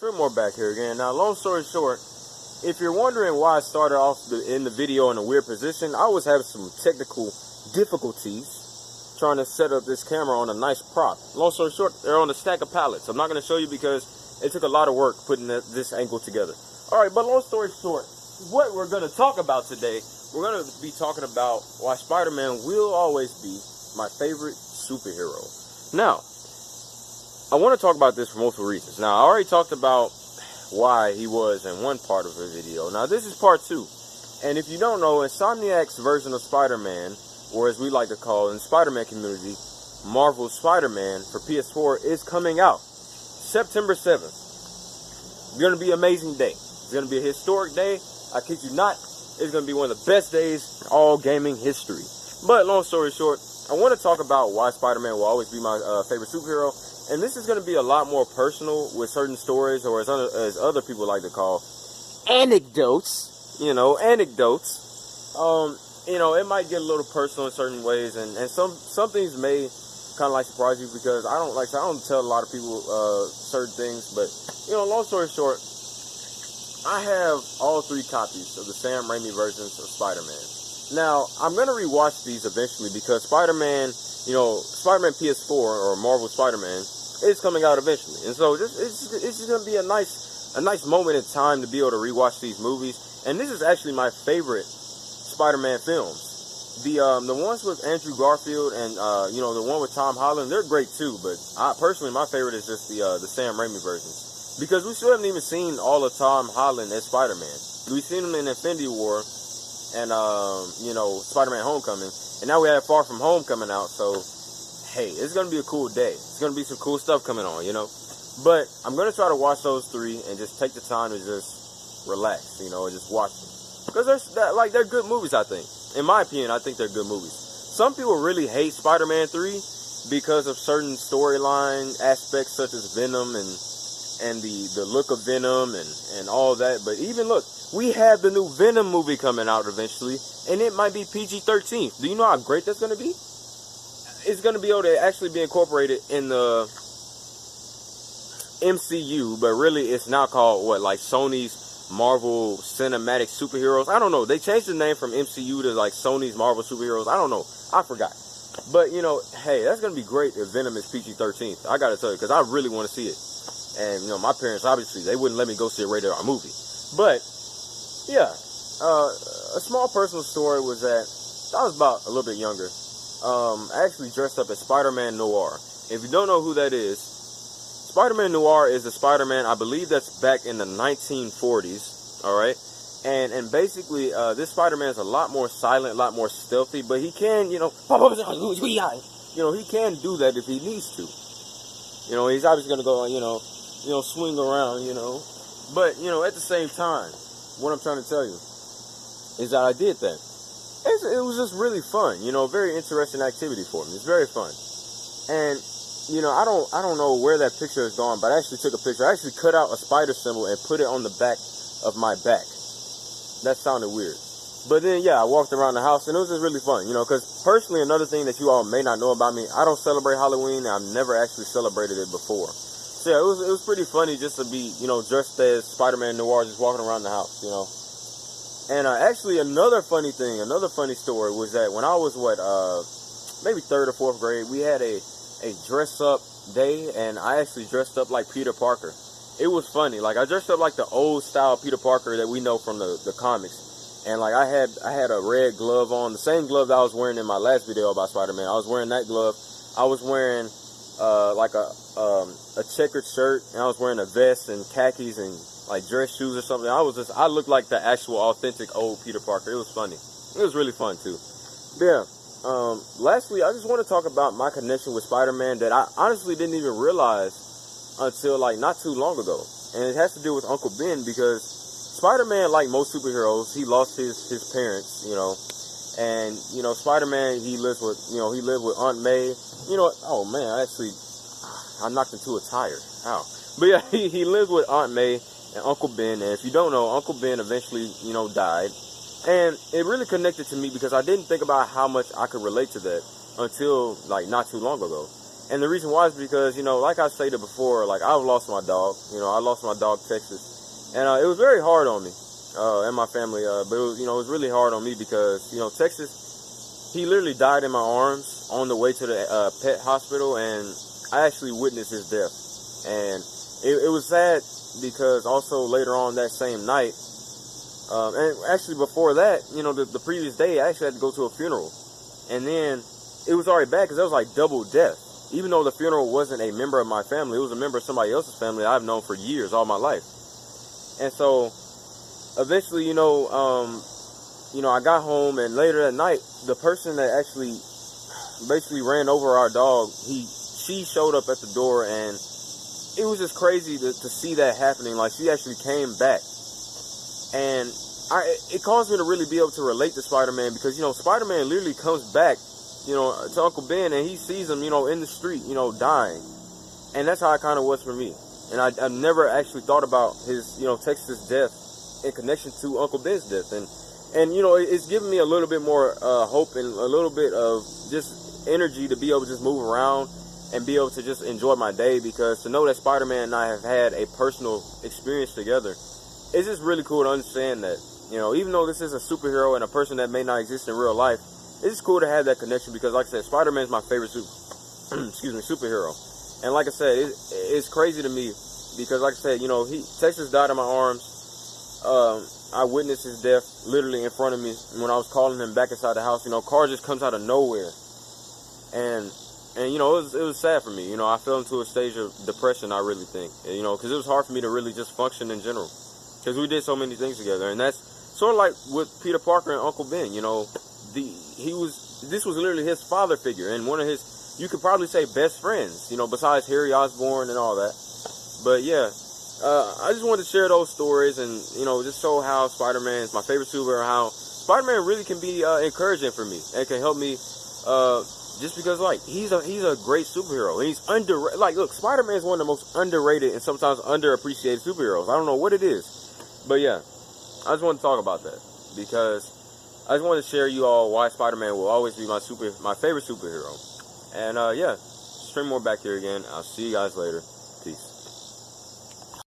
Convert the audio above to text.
More back here again. Now, long story short, if you're wondering why I started off in the video in a weird position, I was having some technical difficulties trying to set up this camera on a nice prop. Long story short, they're on a stack of pallets. I'm not going to show you because it took a lot of work putting this angle together. Alright, but long story short, what we're going to talk about today, we're going to be talking about why Spider-Man will always be my favorite superhero. Now, I want to talk about this for multiple reasons. Now, I already talked about why he was in one part of the video. Now, this is part two. And if you don't know, Insomniac's version of Spider-Man, or as we like to call it in the Spider-Man community, Marvel's Spider-Man for PS4 is coming out September 7th. It's going to be an amazing day. It's going to be a historic day. I kid you not. It's going to be one of the best days in all gaming history. But long story short, I want to talk about why Spider-Man will always be my favorite superhero. And this is going to be a lot more personal with certain stories, or as other people like to call, anecdotes. You know, anecdotes. It might get a little personal in certain ways, and some things may kind of like surprise you because I don't tell a lot of people certain things. But long story short, I have all 3 copies of the Sam Raimi versions of Spider-Man. Now I'm going to rewatch these eventually because Spider-Man PS4 or Marvel Spider-Man is coming out eventually, and so it's just going to be a nice moment in time to be able to rewatch these movies. And this is actually my favorite Spider-Man films. The ones with Andrew Garfield and the one with Tom Holland, they're great too. But personally, my favorite is just the Sam Raimi versions, because we still haven't even seen all of Tom Holland as Spider-Man. We've seen him in Infinity War and Spider-Man Homecoming, and now we have Far From Home coming out. So hey, it's going to be a cool day. It's going to be some cool stuff coming on, But I'm going to try to watch those 3 and just take the time to just relax, and just watch them. Because they're good movies, I think. In my opinion, I think they're good movies. Some people really hate Spider-Man 3 because of certain storyline aspects such as Venom and the look of Venom and all that. But even look, we have the new Venom movie coming out eventually, and it might be PG-13. Do you know how great that's going to be? It's going to be able to actually be incorporated in the MCU, but really it's now called Sony's Marvel Cinematic Superheroes. I don't know. They changed the name from MCU to Sony's Marvel Superheroes. I don't know. I forgot. But hey, that's going to be great if Venom is PG-13. I got to tell you, because I really want to see it. And my parents, obviously, they wouldn't let me go see a rated R movie. But yeah, a small personal story was that I was about a little bit younger. I actually dressed up as Spider-Man Noir. If you don't know who that is, Spider-Man Noir is the Spider-Man, I believe that's back in the 1940s, alright? And basically, this Spider-Man is a lot more silent, a lot more stealthy, but he can, he can do that if he needs to. He's obviously going to go, swing around, But, at the same time, what I'm trying to tell you is that I did that. It was just really fun, very interesting activity for me. It's very fun. And, I don't know where that picture is gone, but I actually took a picture. I actually cut out a spider symbol and put it on the back of my back. That sounded weird. But then, yeah, I walked around the house, and it was just really fun, because personally, another thing that you all may not know about me, I don't celebrate Halloween, and I've never actually celebrated it before. So, yeah, it was pretty funny just to be, dressed as Spider-Man Noir, just walking around the house, And actually, another funny story was that when I was, maybe 3rd or 4th grade, we had a dress-up day, and I actually dressed up like Peter Parker. It was funny. I dressed up like the old-style Peter Parker that we know from the comics. And, I had a red glove on, the same glove that I was wearing in my last video about Spider-Man. I was wearing that glove. I was wearing, a checkered shirt, and I was wearing a vest and khakis and dress shoes or something. I looked like the actual authentic old Peter Parker. It was funny. It was really fun too. Yeah. Lastly, I just want to talk about my connection with Spider-Man that I honestly didn't even realize until not too long ago. And it has to do with Uncle Ben, because Spider-Man, like most superheroes, he lost his parents, and Spider-Man, he lived with Aunt May. Oh man, I knocked into a tire. Ow. But yeah, he lived with Aunt May and Uncle Ben, and if you don't know, Uncle Ben eventually, died, and it really connected to me because I didn't think about how much I could relate to that until, not too long ago. And the reason why is because, you know, like I stated before, like I've lost my dog. You know, I lost my dog Texas, and it was very hard on me and my family. But it was, you know, it was really hard on me because, you know, Texas, he literally died in my arms on the way to the pet hospital, and I actually witnessed his death. And it was sad because also later on that same night, and actually before that, you know, the previous day, I actually had to go to a funeral, and then it was already bad because it was like double death. Even though the funeral wasn't a member of my family, it was a member of somebody else's family I've known for years, all my life. And so, eventually, you know, I got home, and later that night, the person that actually basically ran over our dog, she showed up at the door, and it was just crazy to see that happening. Like, she actually came back, and it caused me to really be able to relate to Spider-Man because, you know, Spider-Man literally comes back, you know, to Uncle Ben, and he sees him, you know, in the street, you know, dying. And that's how it kind of was for me. And I never actually thought about his, you know, Texas death in connection to Uncle Ben's death. And you know, it's given me a little bit more hope and a little bit of just energy to be able to just move around and be able to just enjoy my day, because to know that Spider-Man and I have had a personal experience together, it's just really cool to understand that, you know, even though this is a superhero and a person that may not exist in real life, it's just cool to have that connection because, like I said, Spider-Man is my favorite superhero. And like I said, it's crazy to me because, like I said, you know, Texas died in my arms. I witnessed his death literally in front of me when I was calling him back inside the house. You know, car just comes out of nowhere, and you know, it was sad for me. You know, I fell into a stage of depression, I really think. You know, because it was hard for me to really just function in general because we did so many things together, and that's sort of like with Peter Parker and Uncle Ben. You know, this was literally his father figure and one of his, you could probably say, best friends, you know, besides Harry Osborn and all that. But yeah, I just wanted to share those stories and, you know, just show how Spider-Man is my favorite superhero, how Spider-Man really can be encouraging for me and can help me just because, like, he's a great superhero. He's underrated. Like, look, Spider-Man is one of the most underrated and sometimes underappreciated superheroes. I don't know what it is, but yeah, I just want to talk about that because I just want to share you all why Spider-Man will always be my favorite superhero. And yeah, stream more back here again. I'll see you guys later.